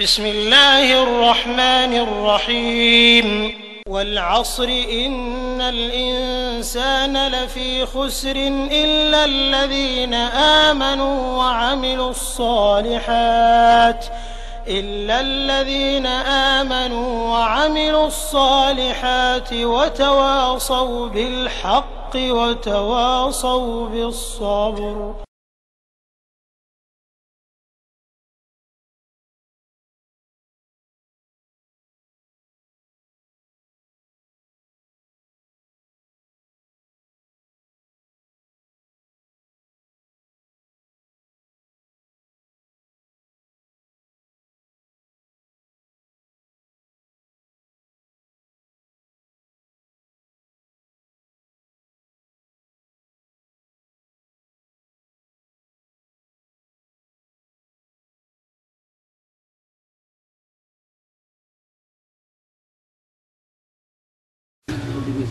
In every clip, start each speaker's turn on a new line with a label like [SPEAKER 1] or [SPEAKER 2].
[SPEAKER 1] بسم الله الرحمن الرحيم والعصر إن الإنسان لفي خسر إلا الذين آمنوا وعملوا الصالحات وتواصوا بالحق وتواصوا بالصبر.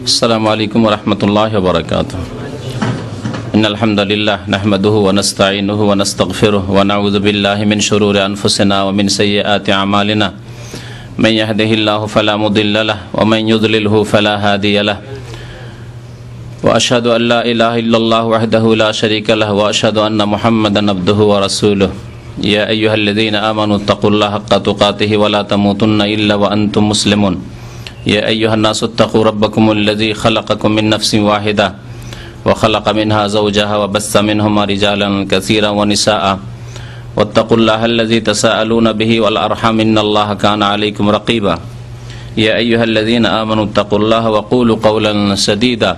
[SPEAKER 2] السلام عليكم ورحمة الله وبركاته. إن الحمد لله نحمده ونستعينه ونستغفره ونعوذ بالله من شرور أنفسنا ومن سيئات أعمالنا من يهده الله فلا مضل له ومن يضلله فلا هادي له وأشهد أن لا إله إلا الله وحده لا شريك له وأشهد أن محمدا عبده ورسوله. يا أيها الذين آمنوا اتقوا الله حق تقاته ولا تموتن إلا وأنتم مسلمون. يا أيها الناس اتقوا ربكم الذي خلقكم من نفس واحدة وخلق منها زوجها وبث منهما رجالا كثيرا ونساء واتقوا الله الذي تساءلون به والأرحام إن الله كان عليكم رقيبا. يا أيها الذين آمنوا اتقوا الله وقولوا قولا سديدا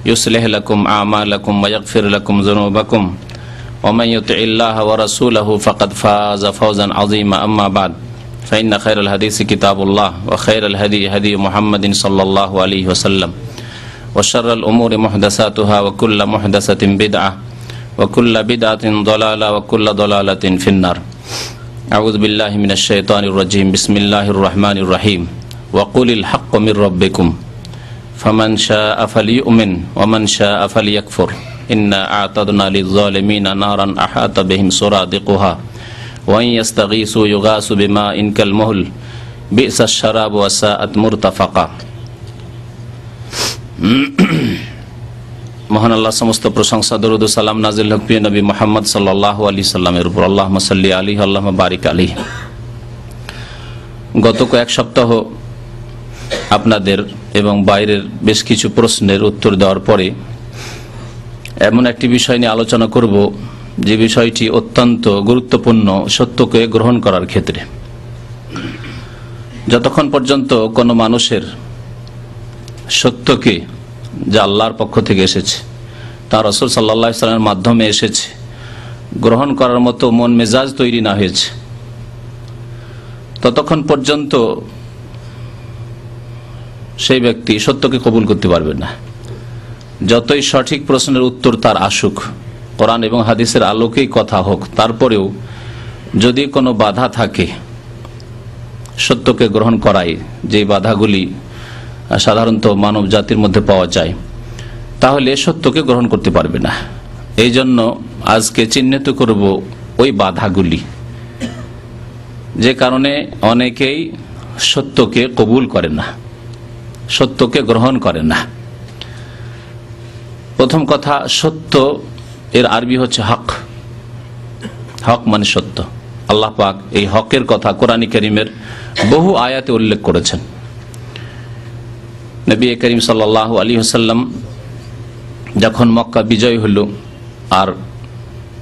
[SPEAKER 2] يصلح لكم أعمالكم ويغفر لكم ذنوبكم ومن يطع الله ورسوله فقد فاز فوزا عظيما. أما بعد فإن خير الحديث كتاب الله وخير الهدي هدي محمد صلى الله عليه وسلم وشر الأمور محدثاتها وكل محدثة بدعة وكل بدعة ضلالة وكل ضلالة في النار. أعوذ بالله من الشيطان الرجيم. بسم الله الرحمن الرحيم. وقل الحق من ربكم فمن شاء فليؤمن ومن شاء فليكفر إنا أعتدنا للظالمين نارا أحاط بهم سرادقها وإن يستغيثوا يغاثوا بماء كالمهل بئس الشراب وساءت مرتفقا. মহান আল্লাহ সমস্ত প্রশংসা দরুদ ও সালাম নাজিল হোক প্রিয় নবী মুহাম্মদ সাল্লাল্লাহু আলাইহি সাল্লামের উপর। আল্লাহুম্মা সাল্লি আলাইহি আল্লাহুম্মা বারিক আলাইহি। গত কয়েক সপ্তাহ আপনাদের এবং বাইরের বেশ কিছু প্রশ্নের উত্তর দেওয়ার পরে এমন একটি বিষয় নিয়ে আলোচনা করব যে বিষয়টি অত্যন্ত গুরুত্বপূর্ণ সত্যকে গ্রহণ করার ক্ষেত্রে। যতক্ষণ পর্যন্ত কোনো মানুষের সত্যকে যা আল্লাহর পক্ষ থেকে এসেছে, তার রাসূল সাল্লাল্লাহু আলাইহি ওয়াসাল্লামের মাধ্যমে এসেছে, গ্রহণ করার মতো মন মেজাজ তৈরি না হয়েছে, ততক্ষণ পর্যন্ত সেই ব্যক্তি সত্যকে কবুল করতে পারবে না। যতই সঠিক প্রশ্নের উত্তর তার আসুক, কোরআন এবং হাদিসের আলোকেই কথা হোক, তারপরেও যদি কোনো বাধা থাকে সত্যকে গ্রহণ করায়, যে বাধাগুলি সাধারণত মানব জাতির মধ্যে পাওয়া যায়, তাহলে সত্যকে গ্রহণ করতে পারবে না। এই জন্য আজকে চিহ্নিত করব ওই বাধাগুলি, যে কারণে অনেকেই সত্যকে কবুল করে না, সত্যকে গ্রহণ করে না। প্রথম কথা, সত্য এর আরবি হচ্ছে হক। হক মানে সত্য। আল্লাহ পাক এই হকের কথা কোরআন কারীমের বহু আয়াতে উল্লেখ করেছেন। নবী করিম সাল্লাল্লাহু আলাইহি ওয়াসাল্লাম যখন মক্কা বিজয় হলো আর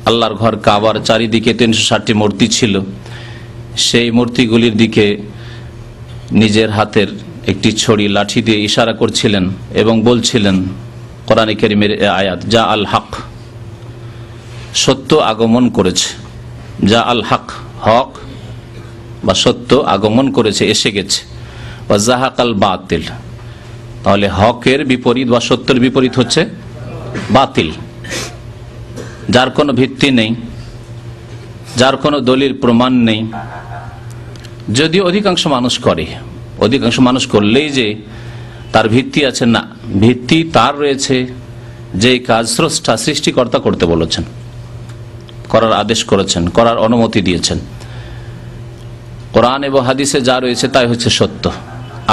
[SPEAKER 2] আল্লাহর ঘর কাবার চারিদিকে 360টি মূর্তি ছিল, সেই মূর্তিগুলির দিকে নিজের হাতের একটি ছড়ি লাঠি দিয়ে ইশারা করছিলেন এবং বলছিলেন, কোরআন কারীমের আয়াত, যা আল হক, সত্য আগমন করেছে। যা আল হক, হক বা সত্য আগমন করেছে, এসে গেছে। ওয়া যাহাকাল বাতিল, তাহলে হকের বিপরীত বা সত্যের বিপরীত হচ্ছে বাতিল, যার কোনো ভিত্তি নেই, যার কোনো দলিল প্রমাণ নেই। যদিও অধিকাংশ মানুষ করে, অধিকাংশ মানুষ করলেই যে তার ভিত্তি আছে, না, ভিত্তি তার রয়েছে যে কাজ স্রষ্টা সৃষ্টিকর্তা করতে বলেছেন, করার আদেশ করেছেন, করার অনুমতি দিয়েছেন। কোরআন এবং হাদিসে যা রয়েছে তাই হচ্ছে সত্য,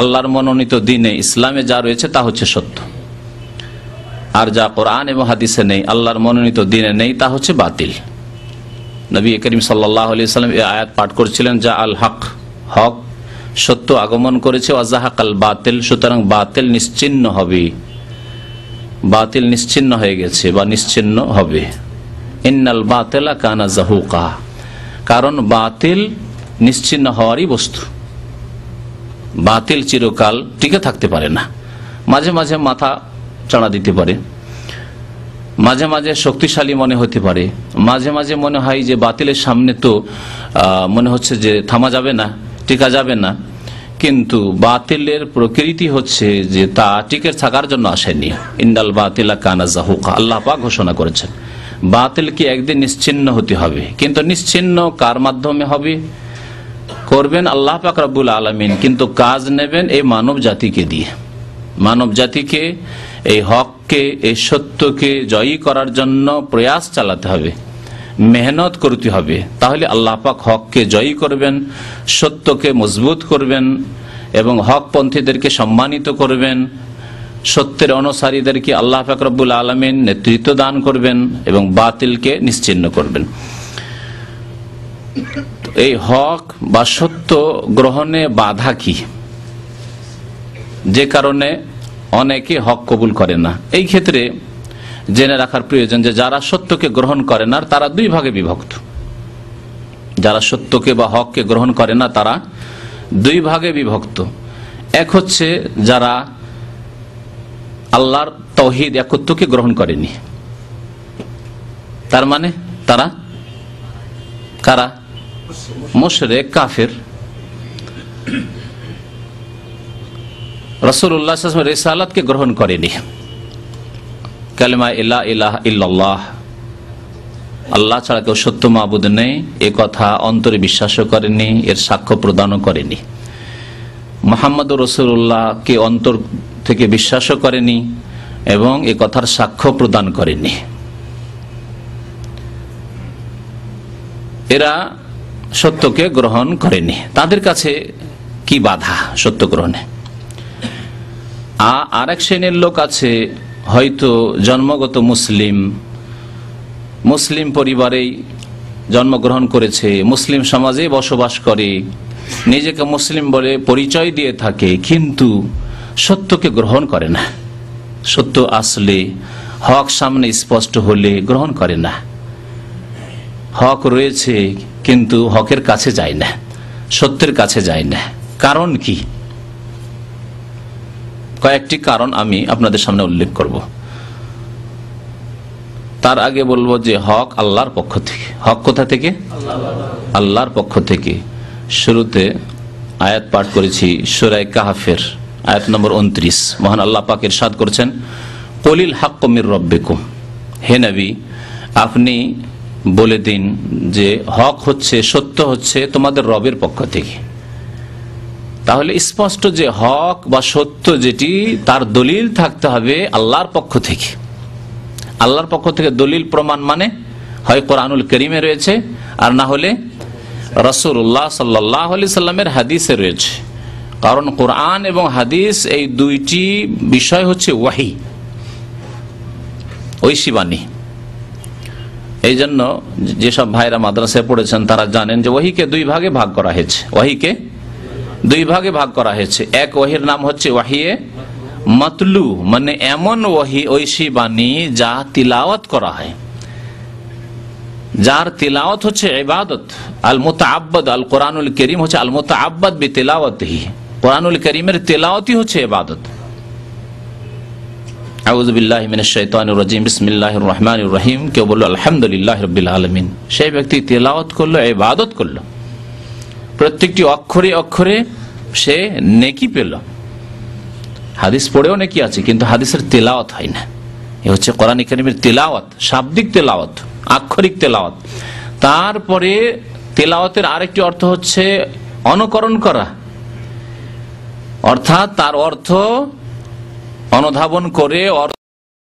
[SPEAKER 2] আল্লাহর মনোনীত দ্বীনে ইসলামে যা রয়েছে তা হচ্ছে সত্য। আর যা কোরআন এবং হাদিসে নেই, আল্লাহর মনোনীত দ্বীনে নেই, তা হচ্ছে বাতিল। নবী করিম সাল্লাল্লাহু আলাইহি ওয়াসাল্লাম এই আয়াত পাঠ করেছিলেন, যা আল হক, হক সত্য আগমন করেছে, ওয়াজাহাকাল বাতিল, সুতরাং বাতিল নিশ্চিহ্ন হবে, বাতিল নিশ্চিহ্ন হয়ে গেছে বা নিশ্চিহ্ন হবে। ইন্নাল বাতিলা কানা যাহুকা, কারণ বাতিল নিশ্চিহ্ন হওয়ারই বস্তু। বাতিল চিরকাল টিকে থাকতে পারে না, মাঝে মাঝে মাথা চাড়া দিতে পারে, মাঝে মাঝে শক্তিশালী মনে হতে পারে, মাঝে মাঝে মনে হয় যে বাতিলের সামনে তো মনে হচ্ছে যে থামা যাবে না, টিকা যাবে না, কিন্তু বাতিলের প্রকৃতি হচ্ছে যে তা টিকে থাকার জন্য আসেনি। ইন্নাল বাতিলা কানা যাহুকা, আল্লাহ পাক ঘোষণা করেছেন বাতিলকে একদিন নিশ্চিহ্ন হতে হবে। কিন্তু নিশ্চিহ্ন কার মাধ্যমে হবে? করবেন আল্লাহ পাক রব্বুল আলামিন, কিন্তু কাজ নেবেন এই মানব জাতিকে দিয়ে। মানব জাতিকে এই হককে, এই সত্যকে জয়ী করার জন্য প্রয়াস চালাতে হবে, মেহনত করতে হবে, তাহলে আল্লাহ পাক হককে জয়ী করবেন, সত্যকে মজবুত করবেন এবং হকপন্থীদেরকে সম্মানিত করবেন, সত্যের অনুসারীদেরকে আল্লাহ পাক রব্বুল আলামিন নেতৃত্ব দান করবেন এবং বাতিলকে নিশ্চিহ্ন করবেন। এই হক বা সত্য গ্রহণে বাধা কি, যে কারণে অনেকে হক কবুল করে না? এই ক্ষেত্রে জেনে রাখার প্রয়োজন যে যারা সত্যকে গ্রহণ করে না তারা দুই ভাগে বিভক্ত। যারা সত্যকে বা হককে গ্রহণ করে না তারা দুই ভাগে বিভক্ত। এক হচ্ছে যারা আল্লাহর তাওহীদ একত্বকে গ্রহণ করেনি, তার মানে তারা কারা? মুশরিক, কাফের। রাসূলুল্লাহ সাল্লাল্লাহু আলাইহি ওয়াসাল্লাম রিসালাতকে গ্রহণ করেনি, কালেমা লা ইলাহা ইল্লাল্লাহ, আল্লাহ ছাড়া কেউ সত্য মাবুদ নেই, এ কথা অন্তরে বিশ্বাসও করেনি, এর সাক্ষ্য প্রদানও করেনি। মুহাম্মদুর রাসূলুল্লাহকে অন্তর থেকে বিশ্বাসও করেনি এবং এ কথার সাক্ষ্য প্রদান করেনি। এরা সত্যকে গ্রহণ করেনি। তাদের কাছে কি বাধা সত্য গ্রহণে? আর এক শ্রেণীর লোক আছে, হয়তো জন্মগত মুসলিম, মুসলিম পরিবারেই জন্মগ্রহণ করেছে, মুসলিম সমাজে বসবাস করে, নিজেকে মুসলিম বলে পরিচয় দিয়ে থাকে, কিন্তু সত্যকে গ্রহণ করে না। সত্য আসলে, হক সামনে স্পষ্ট হলে গ্রহণ করে না। হক রয়েছে কিন্তু হকের কাছে যায় না, সত্যের কাছে যায় না। কারণ কি? কয়েকটি কারণ আমি আপনাদের সামনে উল্লেখ করব। তার আগে বলবো যে হক আল্লাহর পক্ষ থেকে। হক কোথা থেকে? আল্লাহর পক্ষ থেকে। শুরুতে আয়াত পাঠ করেছি সূরা কাহফের আয়াত নম্বর 29। মহান আল্লাহ পাক ইরশাদ করেছেন, কুলিল হাক্কু মির রাব্বিকুম, হে নবী আপনি বলে দিন যে হক হচ্ছে, সত্য হচ্ছে তোমাদের রবের পক্ষ থেকে। তাহলে স্পষ্ট যে হক বা সত্য যেটি, তার দলিল থাকতে হবে আল্লাহর পক্ষ থেকে। আল্লাহর পক্ষ থেকে দলিল প্রমাণ মানে হয় কোরআনুল কারীমে রয়েছে, আর না হলে রাসূলুল্লাহ সাল্লাল্লাহু আলাইহি সাল্লামের হাদিসে রয়েছে। কারণ কোরআন এবং হাদিস এই দুইটি বিষয় হচ্ছে ওয়াহি, ঐশী বাণী। এই জন্য যেসব ভাইরা মাদ্রাসায় পড়েছেন তারা জানেন যে ওয়াহিকে দুই ভাগে ভাগ করা হয়েছে। ওয়াহিকে দুই ভাগে ভাগ করা হয়েছে। এক ওয়াহির নাম হচ্ছে ওয়াহিয়ে মাতলু, মানে এমন ওয়াহি, ঐশী বাণী যা তিলাওয়াত করা হয়, যার তিলাওয়াত হচ্ছে ইবাদত। আল মুতাআব্বাদ, আল কোরআনুল কারীম হচ্ছে আল মুতাআব্বাদ বিতিলাওয়াতিহি। কোরআনুল কারীমের তিলাওয়াতই হচ্ছে ইবাদত। আউযু বিল্লাহি মিনাশ শাইতানির রাজিম, বিসমিল্লাহির রহমানির রহিম। কেউ বলল আলহামদুলিল্লাহি রাব্বিল আলামিন, সেই ব্যক্তি তিলাওয়াত করলো, ইবাদত করলো। প্রত্যেকটি অক্ষরে অক্ষরে সে নেকি পেল। হাদিস পড়েও নেকি আছে, কিন্তু হাদিসের তিলাওয়াত হয় না। এ হচ্ছে কোরআন কারীমের তিলাওয়াত, শাব্দিক তিলাওয়াত, আক্ষরিক তিলাওয়াত। তারপরে তিলাওয়াতের আরেকটি অর্থ হচ্ছে অনুকরণ করা, অর্থাৎ তার অর্থ অনুধাবন করে